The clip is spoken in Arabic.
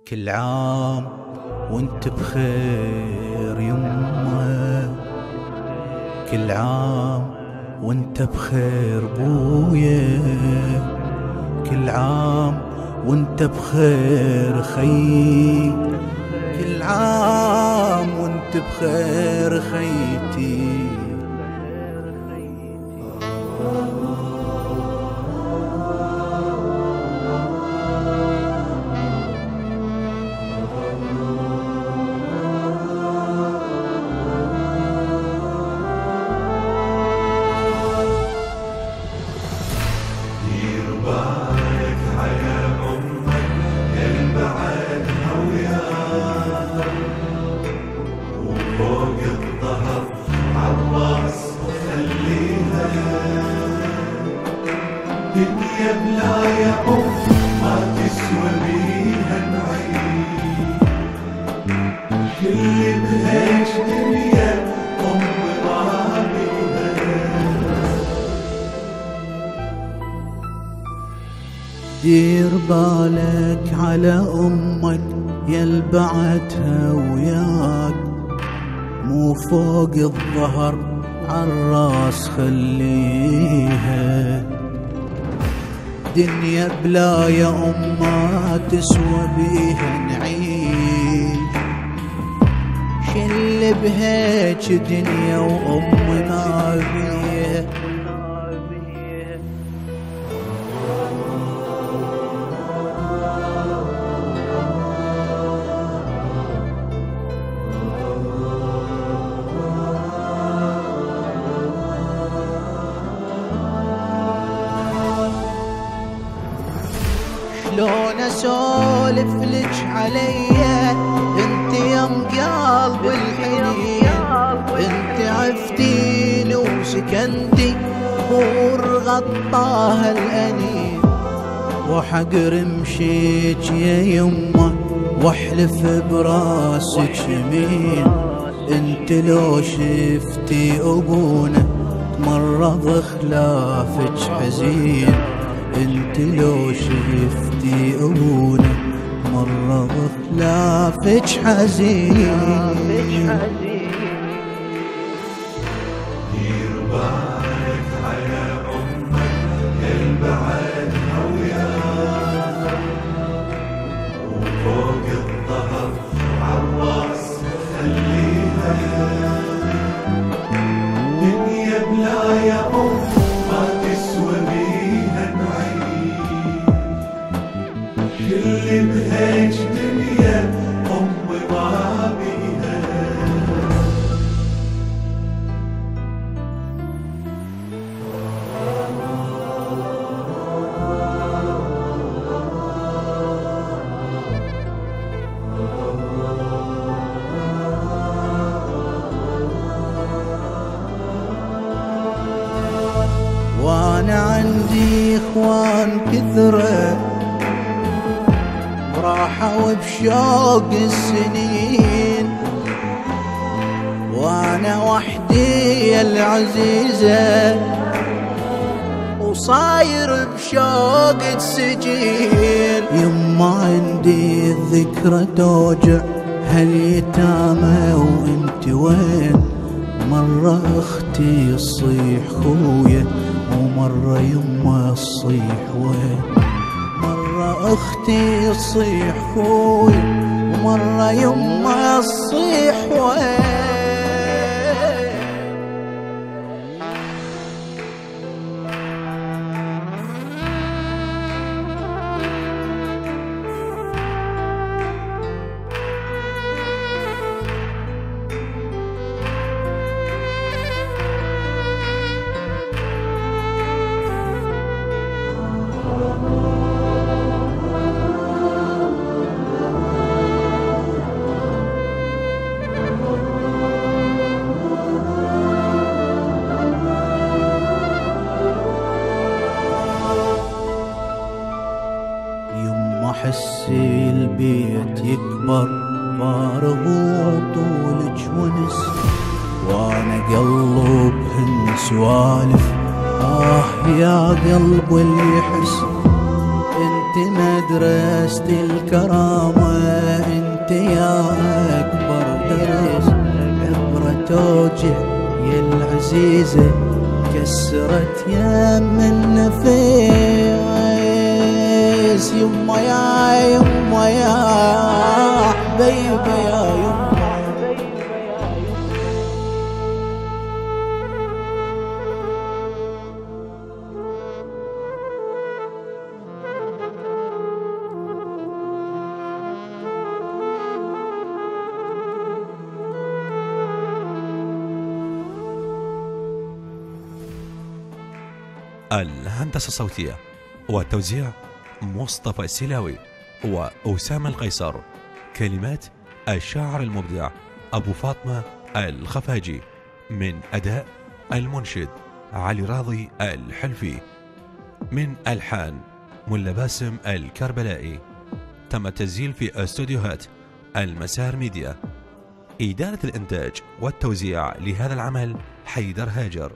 كل عام وانت بخير يمه، كل عام وانت بخير بويا، كل عام وانت بخير خيي، كل عام وانت بخير خيتي. دنيا بلا يا ما تسوى بيها نعيش، كل بهيج دنيا ما بيها. دير بالك على أمك يل بعتها وياك، مو فوق الظهر عالراس خليها. دنيا بلا يا ما تسوى بيها نعيش، شل بهيج دنيا ما بيها. شلون اسولف لك عليا انت يم قلب الحنين، انت عفتيني وسكنتي بور غطاها الانين، وحقر مشيت يا يمه واحلف براسك يمين. انت لو شفتي ابونا تمرض خلافك حزين، انت لو شفتي ابونا مرض خلافك حزين. دير بالك على امك يل بعدها وياك، وفوق الظهر عالراس خليها. دنيا بلا يا ما تسوى بيها نعيش، كل بهيج دنيا ما بيها. وانا عندي اخوان كثرة راحوا بشوق السنين، وانا وحدي يا العزيزة وصاير بشوق السجين. يما عندي الذكرى توجع هاليتامى وانت وين، مرة اختي تصيح خويا ومرة يما تصيح وين، مرة اختي تصيح خويا ومرة يما تصيح وين. احسي البيت يكبر فارغ وطولك ونس، وانا قلبهن سوالف يا قلب اللي يحس. انت انت مدرسة الكرامة، انت يا اكبر درس، عبرة توجع يا العزيزة، كسرت يم النفيس. يما يا حبيبة يا يما. الهندسة الصوتية والتوزيع مصطفى السلاوي وأسامة القيصر. كلمات الشاعر المبدع أبو فاطمة الخفاجي، من أداء المنشد علي راضي الحلفي، من ألحان ملا باسم الكربلائي. تم التسجيل في استوديوهات المسار ميديا. إدارة الإنتاج والتوزيع لهذا العمل حيدر هاجر.